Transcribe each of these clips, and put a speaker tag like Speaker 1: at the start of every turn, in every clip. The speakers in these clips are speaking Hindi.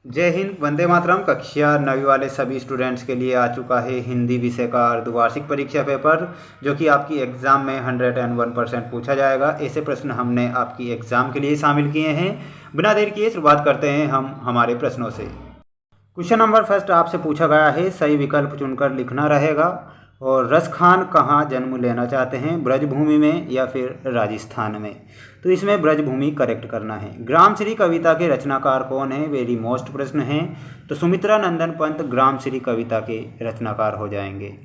Speaker 1: जय हिंद, वंदे मातरम। कक्षा 9वीं वाले सभी स्टूडेंट्स के लिए आ चुका है हिंदी विषय का अर्धवार्षिक परीक्षा पेपर, जो कि आपकी एग्ज़ाम में 101% पूछा जाएगा। ऐसे प्रश्न हमने आपकी एग्ज़ाम के लिए शामिल किए हैं। बिना देर किए शुरुआत करते हैं हम हमारे प्रश्नों से। क्वेश्चन नंबर फर्स्ट आपसे पूछा गया है, सही विकल्प चुनकर लिखना रहेगा। और रस खान कहाँ जन्म लेना चाहते हैं, ब्रजभूमि में या फिर राजस्थान में? तो इसमें ब्रजभूमि करेक्ट करना है। ग्राम श्री कविता के रचनाकार कौन है, वेरी मोस्ट प्रश्न है। तो सुमित्रा नंदन पंत ग्राम श्री कविता के रचनाकार हो जाएंगे।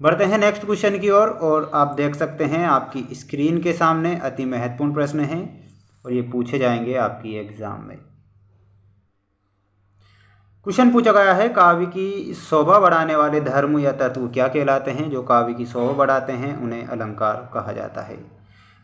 Speaker 1: बढ़ते हैं नेक्स्ट क्वेश्चन की ओर। और आप देख सकते हैं आपकी स्क्रीन के सामने अति महत्वपूर्ण प्रश्न हैं और ये पूछे जाएंगे आपकी एग्जाम में। क्वेश्चन पूछा गया है, काव्य की शोभा बढ़ाने वाले धर्म या तत्व क्या कहलाते हैं? जो काव्य की शोभा बढ़ाते हैं उन्हें अलंकार कहा जाता है।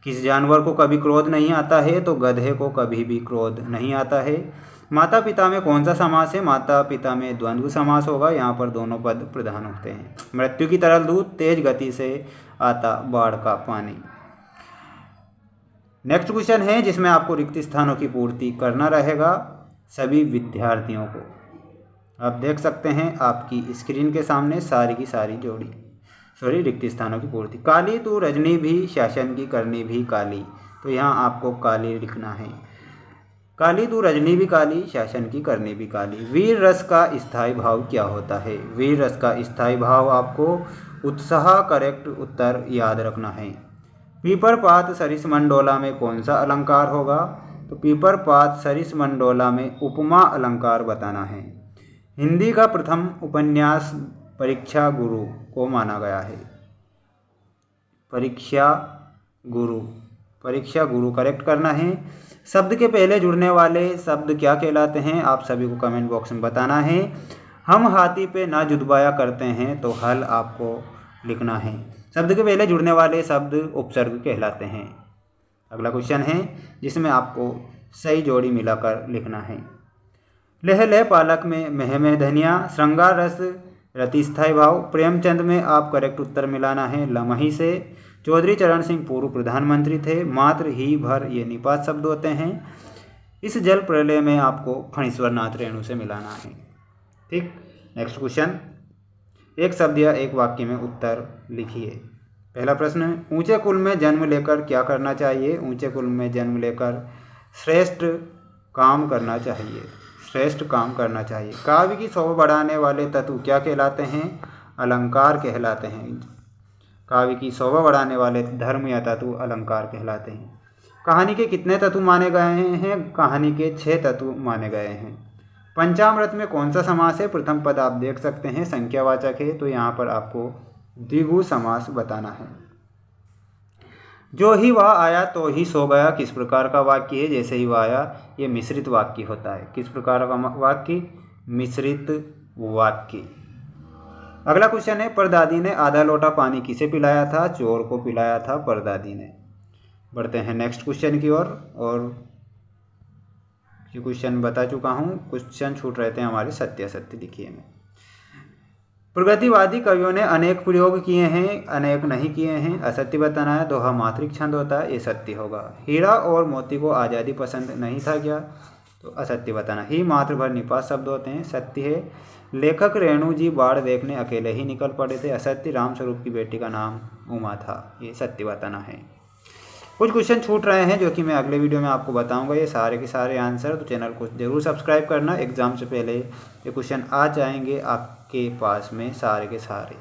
Speaker 1: किस जानवर को कभी क्रोध नहीं आता है? तो गधे को कभी भी क्रोध नहीं आता है। माता पिता में कौन सा समास है? माता पिता में द्वंद्व समास होगा, यहाँ पर दोनों पद प्रधान होते हैं। मृत्यु की तरल दूध, तेज गति से आता बाढ़ का पानी। नेक्स्ट क्वेश्चन है जिसमें आपको रिक्त स्थानों की पूर्ति करना रहेगा सभी विद्यार्थियों को। आप देख सकते हैं आपकी स्क्रीन के सामने सारी की सारी रिक्त स्थानों की पूर्ति। काली तू रजनी भी, शासन की करनी भी काली। तो यहाँ आपको काली लिखना है। काली तू रजनी भी काली, शासन की करनी भी काली। वीर रस का स्थायी भाव क्या होता है? वीर रस का स्थायी भाव आपको उत्साह करेक्ट उत्तर याद रखना है। पीपर पात सरिस मंडोला में कौन सा अलंकार होगा? तो पीपर पात सरिस मंडोला में उपमा अलंकार बताना है। हिंदी का प्रथम उपन्यास परीक्षा गुरु को माना गया है। परीक्षा गुरु करेक्ट करना है। शब्द के पहले जुड़ने वाले शब्द क्या कहलाते हैं? आप सभी को कमेंट बॉक्स में बताना है। हम हाथी पे ना जुदबाया करते हैं, तो हल आपको लिखना है। शब्द के पहले जुड़ने वाले शब्द उपसर्ग कहलाते हैं। अगला क्वेश्चन है जिसमें आपको सही जोड़ी मिलाकर लिखना है। लह लह पालक में मह मह धनिया, श्रृंगार रस रति स्थायी भाव। प्रेमचंद में आप करेक्ट उत्तर मिलाना है लमही से। चौधरी चरण सिंह पूर्व प्रधानमंत्री थे। मात्र ही भर ये निपात शब्द होते हैं। इस जल प्रलय में आपको फणीश्वर नाथ रेणु से मिलाना है। ठीक, नेक्स्ट क्वेश्चन, एक शब्द या एक वाक्य में उत्तर लिखिए। पहला प्रश्न, ऊंचे कुल में जन्म लेकर क्या करना चाहिए? ऊंचे कुल में जन्म लेकर श्रेष्ठ काम करना चाहिए। काव्य की शोभा बढ़ाने वाले तत्व क्या कहलाते हैं? अलंकार कहलाते हैं। काव्य की शोभा बढ़ाने वाले धर्म या तत्व अलंकार कहलाते हैं। कहानी के कितने तत्व माने गए हैं? कहानी के 6 तत्व माने गए हैं। पंचामृत में कौन सा समास है? प्रथम पद आप देख सकते हैं संख्यावाचक है, तो यहाँ पर आपको द्विगु समास बताना है। जो ही वह आया तो ही सो गया किस प्रकार का वाक्य है? जैसे ही वह आया, ये मिश्रित वाक्य होता है। किस प्रकार का वाक्य? मिश्रित वाक्य। अगला क्वेश्चन है, परदादी ने आधा लोटा पानी किसे पिलाया था? चोर को पिलाया था परदादी ने। बढ़ते हैं नेक्स्ट क्वेश्चन की ओर। और ये क्वेश्चन बता चुका हूँ, क्वेश्चन छूट रहे थे हमारे सत्य असत्य लिखिए में। प्रगतिवादी कवियों ने अनेक प्रयोग किए हैं, अनेक नहीं किए हैं। असत्य बताना है। दोहा मात्रिक छंद होता है, ये सत्य होगा। हीरा और मोती को आज़ादी पसंद नहीं था क्या? तो असत्य बताना। ही मात्र भर निपात शब्द होते हैं, सत्य है। लेखक रेणु जी बाढ़ देखने अकेले ही निकल पड़े थे, असत्य। रामस्वरूप की बेटी का नाम उमा था, ये सत्य बताना है। कुछ क्वेश्चन छूट रहे हैं जो कि मैं अगले वीडियो में आपको बताऊंगा, ये सारे के सारे आंसर। तो चैनल को जरूर सब्सक्राइब करना, एग्जाम से पहले ये क्वेश्चन आ जाएंगे आपके पास में सारे के सारे।